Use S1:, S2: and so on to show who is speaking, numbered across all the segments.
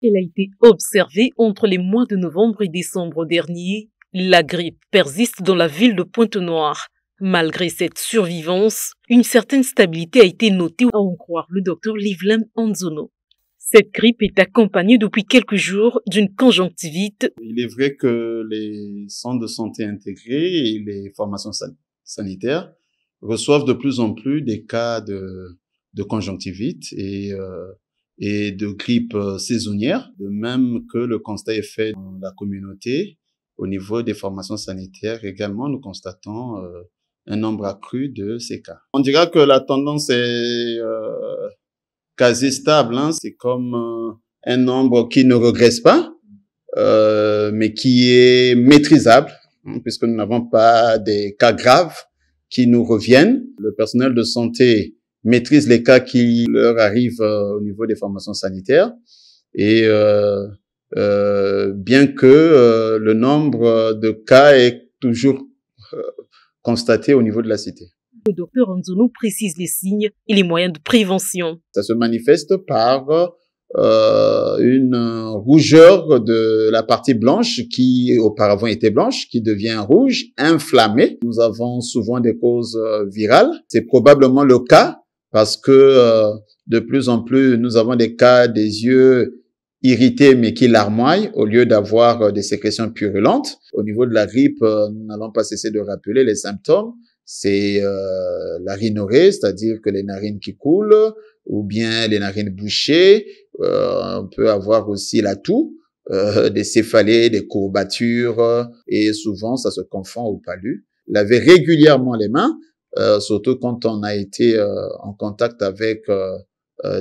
S1: Elle a été observée entre les mois de novembre et décembre dernier. La grippe persiste dans la ville de Pointe-Noire. Malgré cette survivance, une certaine stabilité a été notée, à en croire le docteur Livlam Anzono. Cette grippe est accompagnée depuis quelques jours d'une conjonctivite.
S2: Il est vrai que les centres de santé intégrés et les formations sanitaires reçoivent de plus en plus des cas de conjonctivite et de grippe saisonnière, de même que le constat est fait dans la communauté. Au niveau des formations sanitaires également, nous constatons un nombre accru de ces cas. On dira que la tendance est quasi stable, hein. C'est comme un nombre qui ne regresse pas, mais qui est maîtrisable, hein, puisque nous n'avons pas des cas graves qui nous reviennent. Le personnel de santé maîtrise les cas qui leur arrivent au niveau des formations sanitaires et bien que le nombre de cas est toujours constaté au niveau de la cité.
S1: Le docteur Anzono précise les signes et les moyens de prévention.
S2: Ça se manifeste par une rougeur de la partie blanche qui auparavant était blanche, qui devient rouge, inflammée. Nous avons souvent des causes virales. C'est probablement le cas parce que de plus en plus, nous avons des cas des yeux irrités mais qui larmoient au lieu d'avoir des sécrétions purulentes. Au niveau de la grippe, nous n'allons pas cesser de rappeler les symptômes. C'est la rhinorrhée, c'est-à-dire que les narines qui coulent, ou bien les narines bouchées. On peut avoir aussi la toux, des céphalées, des courbatures, et souvent ça se confond au palu. Laver régulièrement les mains, surtout quand on a été en contact avec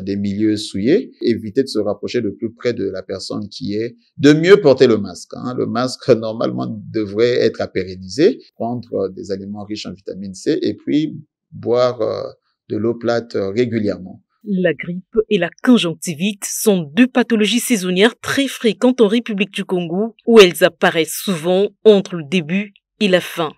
S2: des milieux souillés, éviter de se rapprocher le plus près de la personne qui est, de mieux porter le masque. Hein. Le masque, normalement, devrait être à pérenniser, prendre des aliments riches en vitamine C et puis boire de l'eau plate régulièrement.
S1: La grippe et la conjonctivite sont deux pathologies saisonnières très fréquentes en République du Congo où elles apparaissent souvent entre le début et la fin.